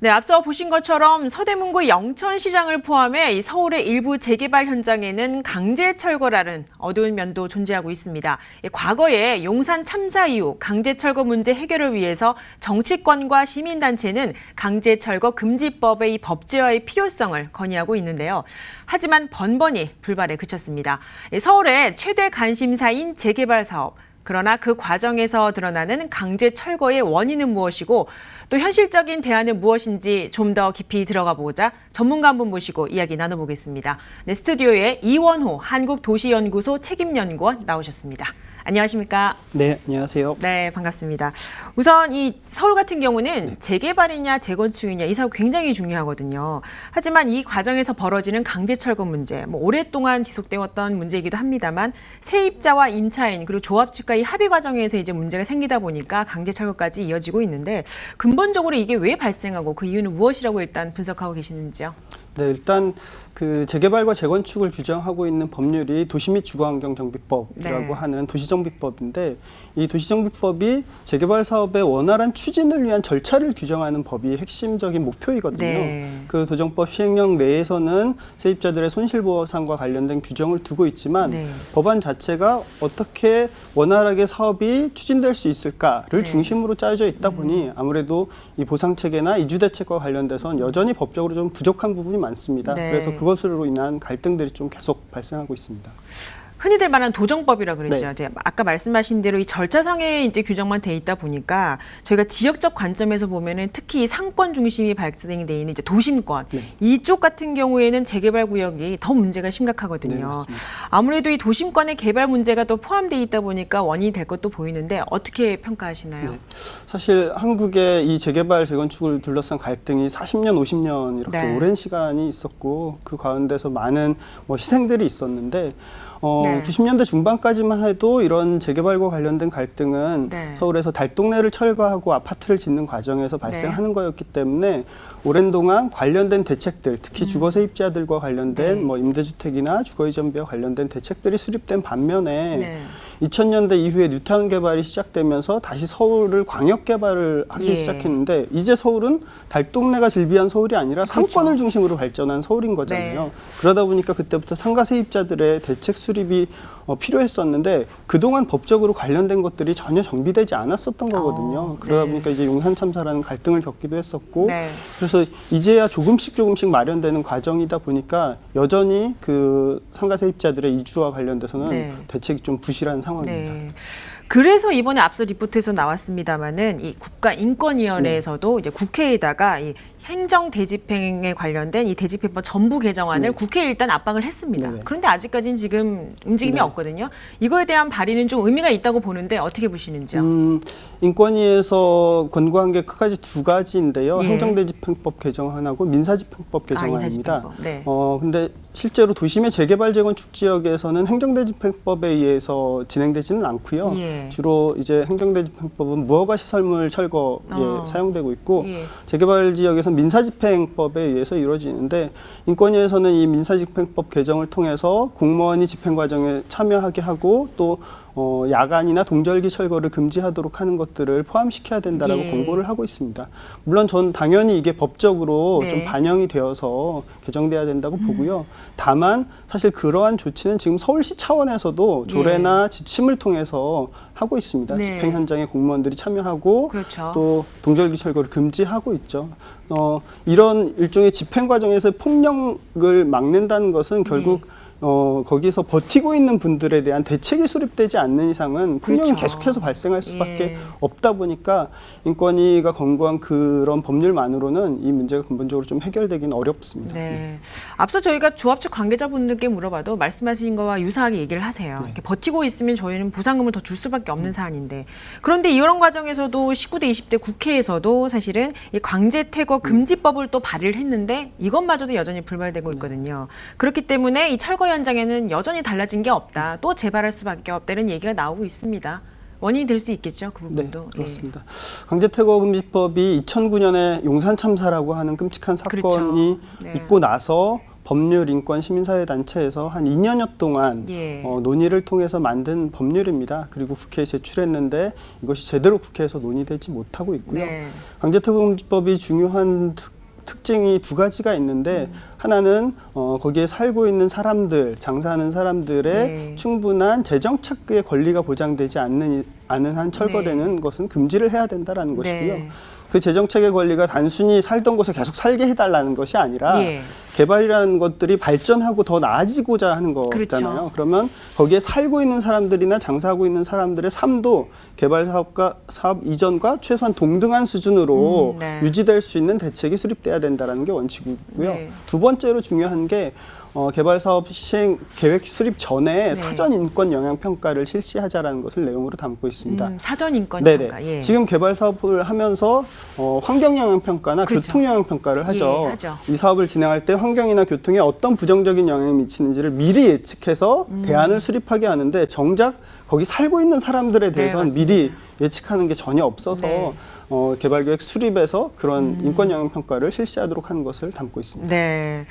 네, 앞서 보신 것처럼 서대문구 영천시장을 포함해 이 서울의 일부 재개발 현장에는 강제 철거라는 어두운 면도 존재하고 있습니다. 과거에 용산 참사 이후 강제 철거 문제 해결을 위해서 정치권과 시민단체는 강제 철거 금지법의 이 법제화의 필요성을 건의하고 있는데요. 하지만 번번이 불발에 그쳤습니다. 서울의 최대 관심사인 재개발 사업. 그러나 그 과정에서 드러나는 강제 철거의 원인은 무엇이고 또 현실적인 대안은 무엇인지 좀 더 깊이 들어가 보고자 전문가 한 분 모시고 이야기 나눠보겠습니다. 네, 스튜디오에 이원호 한국도시연구소 책임연구원 나오셨습니다. 안녕하십니까? 네, 안녕하세요. 네, 반갑습니다. 우선 이 서울 같은 경우는 재개발이냐 재건축이냐 이 사업 굉장히 중요하거든요. 하지만 이 과정에서 벌어지는 강제 철거 문제, 오랫동안 지속되어 왔던 문제이기도 합니다만 세입자와 임차인 그리고 조합 측과의 합의 과정에서 이제 문제가 생기다 보니까 강제 철거까지 이어지고 있는데 근본적으로 이게 왜 발생하고 그 이유는 무엇이라고 일단 분석하고 계시는지요? 네, 일단 그 재개발과 재건축을 규정하고 있는 법률이 도시 및 주거환경정비법이라고 하는 도시정비법인데 이 도시정비법이 재개발 사업의 원활한 추진을 위한 절차를 규정하는 법이 핵심적인 목표이거든요. 네. 그 도정법 시행령 내에서는 세입자들의 손실보상과 관련된 규정을 두고 있지만 법안 자체가 어떻게 원활하게 사업이 추진될 수 있을까를 중심으로 짜여져 있다 보니 아무래도 이 보상체계나 이주대책과 관련돼서는 여전히 법적으로 좀 부족한 부분이 많습니다. 그래서 그것으로 인한 갈등들이 좀 계속 발생하고 있습니다. 흔히들 말하는 도정법이라 그랬죠. 네. 이제 아까 말씀하신 대로 이 절차상의 이제 규정만 돼 있다 보니까 저희가 지역적 관점에서 보면은 특히 상권 중심이 발생이 돼 있는 이제 도심권 이쪽 같은 경우에는 재개발 구역이 더 문제가 심각하거든요. 네, 맞습니다. 아무래도 이 도심권의 개발 문제가 또 포함돼 있다 보니까 원인이 될 것도 보이는데 어떻게 평가하시나요? 네. 사실 한국의 이 재개발 재건축을 둘러싼 갈등이 40년, 50년 이렇게 오랜 시간이 있었고 그 가운데서 많은 희생들이 있었는데 90년대 중반까지만 해도 이런 재개발과 관련된 갈등은 서울에서 달동네를 철거하고 아파트를 짓는 과정에서 발생하는 거였기 때문에 오랜 동안 관련된 대책들, 특히 주거 세입자들과 관련된 임대주택이나 주거이전비와 관련된 대책들이 수립된 반면에 2000년대 이후에 뉴타운 개발이 시작되면서 다시 서울을 광역 개발을 하기 시작했는데 이제 서울은 달동네가 즐비한 서울이 아니라 상권을 중심으로 발전한 서울인 거잖아요. 그러다 보니까 그때부터 상가 세입자들의 대책 수립이 필요했었는데 그동안 법적으로 관련된 것들이 전혀 정비되지 않았었던 거거든요. 그러다 보니까 이제 용산 참사라는 갈등을 겪기도 했었고 그래서 이제야 조금씩 마련되는 과정이다 보니까 여전히 그 상가 세입자들의 이주와 관련돼서는 대책이 좀 부실한 상황입니다. 그래서 이번에 앞서 리포트에서 나왔습니다마는 이 국가인권위원회에서도 이제 국회에다가 이 행정 대집행에 관련된 이 대집행법 전부 개정안을 국회에 일단 압박을 했습니다. 그런데 아직까지는 지금 움직임이 없거든요. 이거에 대한 발의는 좀 의미가 있다고 보는데 어떻게 보시는지요? 인권위에서 권고한 게 크게 두 가지인데요. 행정대집행법 개정안하고 민사집행법 개정안입니다. 근데 실제로 도심의 재개발 재건축 지역에서는 행정대집행법에 의해서 진행되지는 않고요. 주로 이제 행정대집행법은 무허가 시설물 철거에 사용되고 있고 재개발 지역에서는 민사집행법에 의해서 이루어지는데 인권위에서는 이 민사집행법 개정을 통해서 공무원이 집행 과정에 참여하게 하고 또 야간이나 동절기 철거를 금지하도록 하는 것들을 포함시켜야 된다라고 권고를 하고 있습니다. 물론 전 당연히 이게 법적으로 좀 반영이 되어서 개정돼야 된다고 보고요. 다만 사실 그러한 조치는 지금 서울시 차원에서도 조례나 지침을 통해서 하고 있습니다. 집행 현장에 공무원들이 참여하고 또 동절기 철거를 금지하고 있죠. 이런 일종의 집행 과정에서 폭력을 막는다는 것은 결국 거기서 버티고 있는 분들에 대한 대책이 수립되지 않는 이상은 폭력이 계속해서 발생할 수밖에 없다 보니까 인권위가 권고한 그런 법률만으로는 이 문제가 근본적으로 좀 해결되기는 어렵습니다. 앞서 저희가 조합 측 관계자분들께 물어봐도 말씀하신 거와 유사하게 얘기를 하세요. 이렇게 버티고 있으면 저희는 보상금을 더 줄 수밖에 없는 사안인데 그런데 이런 과정에서도 19대 20대 국회에서도 사실은 이 강제 퇴거 금지법을 또 발의를 했는데 이것마저도 여전히 불발되고 있거든요. 그렇기 때문에 이 철거 현장에는 여전히 달라진 게 없다. 또 재발할 수밖에 없다는 얘기가 나오고 있습니다. 원인이 될 수 있겠죠, 그 부분도. 네, 그렇습니다. 강제퇴거금지법이 2009년에 용산 참사라고 하는 끔찍한 사건이 있고 나서 법률, 인권, 시민사회 단체에서 한 2년여 동안 예. 논의를 통해서 만든 법률입니다. 그리고 국회에 제출했는데 이것이 제대로 국회에서 논의되지 못하고 있고요. 네. 강제특공법이 중요한 특징이 두 가지가 있는데 하나는 거기에 살고 있는 사람들, 장사하는 사람들의 네. 충분한 재정 착취의 권리가 보장되지 않는 한 철거되는 네. 것은 금지를 해야 된다라는 것이고요. 네. 그 재정책의 권리가 단순히 살던 곳에 계속 살게 해달라는 것이 아니라 예. 개발이라는 것들이 발전하고 더 나아지고자 하는 거잖아요. 그렇죠. 그러면 거기에 살고 있는 사람들이나 장사하고 있는 사람들의 삶도 개발 사업 이전과 최소한 동등한 수준으로 네. 유지될 수 있는 대책이 수립돼야 된다는 게 원칙이고요. 네. 두 번째로 중요한 게 개발 사업 시행 계획 수립 전에 네. 사전 인권 영향 평가를 실시하자라는 것을 내용으로 담고 있습니다. 사전 인권 네네. 평가. 예. 지금 개발 사업을 하면서 환경 영향 평가나 그렇죠. 교통 영향 평가를 하죠. 예, 하죠. 이 사업을 진행할 때 환경이나 교통에 어떤 부정적인 영향이 미치는지를 미리 예측해서 대안을 수립하게 하는데 정작 거기 살고 있는 사람들에 대해서는 네, 미리 예측하는 게 전혀 없어서 네. 개발 계획 수립에서 그런 인권 영향 평가를 실시하도록 하는 것을 담고 있습니다. 네.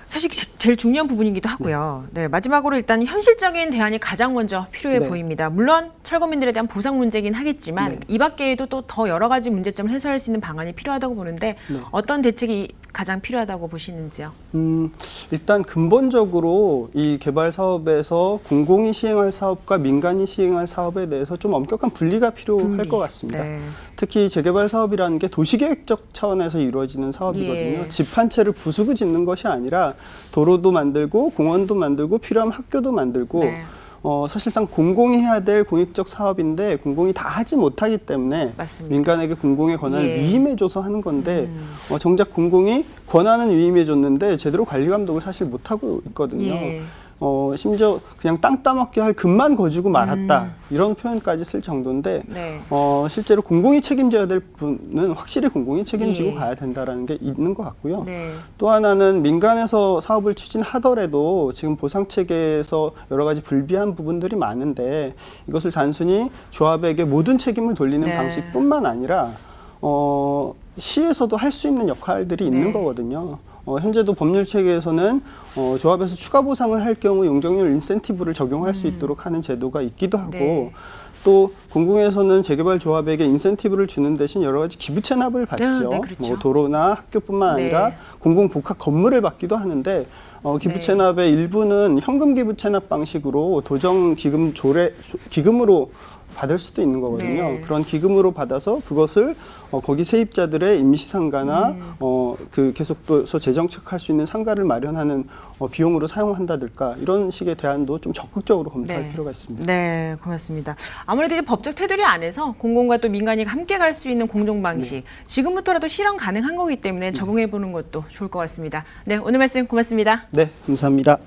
사실 제일 중요한 부분이기도 하고요. 네, 마지막으로 일단 현실적인 대안이 가장 먼저 필요해 네. 보입니다. 물론 철거민들에 대한 보상 문제긴 하겠지만 네. 이 밖에도 또 더 여러 가지 문제점을 해소할 수 있는 방안이 필요하다고 보는데 네. 어떤 대책이 가장 필요하다고 보시는지요? 일단 근본적으로 이 개발 사업에서 공공이 시행할 사업과 민간이 시행할 사업에 대해서 좀 엄격한 분리가 필요할 것 같습니다. 네. 특히 재개발 사업이라는 게 도시계획적 차원에서 이루어지는 사업이거든요. 예. 집 한 채를 부수고 짓는 것이 아니라 도로도 만들고 공원도 만들고 필요하면 학교도 만들고 네. 사실상 공공이 해야 될 공익적 사업인데 공공이 다 하지 못하기 때문에 맞습니다. 민간에게 공공의 권한을 예. 위임해줘서 하는 건데 정작 공공이 권한은 위임해줬는데 제대로 관리 감독을 사실 못하고 있거든요. 예. 심지어 그냥 땅 따먹게 할 금만 거주고 말았다 이런 표현까지 쓸 정도인데 네. 실제로 공공이 책임져야 될 부분은 확실히 공공이 책임지고 예. 가야 된다는 게 있는 것 같고요. 네. 또 하나는 민간에서 사업을 추진하더라도 지금 보상 체계에서 여러 가지 불비한 부분들이 많은데 이것을 단순히 조합에게 모든 책임을 돌리는 네. 방식뿐만 아니라 시에서도 할 수 있는 역할들이 있는 네. 거거든요. 현재도 법률 체계에서는 조합에서 추가 보상을 할 경우 용적률 인센티브를 적용할 수 있도록 하는 제도가 있기도 하고 네. 또 공공에서는 재개발 조합에게 인센티브를 주는 대신 여러 가지 기부 체납을 받죠. 네, 그렇죠. 뭐 도로나 학교뿐만 아니라 네. 공공 복합 건물을 받기도 하는데 기부 네. 체납의 일부는 현금 기부 체납 방식으로 도정 기금 기금으로 받을 수도 있는 거거든요. 네. 그런 기금으로 받아서 그것을 거기 세입자들의 임시상가나 그 계속해서 재정착할 수 있는 상가를 마련하는 비용으로 사용한다든가 이런 식의 대안도 좀 적극적으로 검토할 네. 필요가 있습니다. 네, 고맙습니다. 아무래도 이제 법적 테두리 안에서 공공과 또 민간이 함께 갈 수 있는 공정 방식, 지금부터라도 실현 가능한 거기 때문에 적용해 보는 것도 좋을 것 같습니다. 네, 오늘 말씀 고맙습니다. 네, 감사합니다.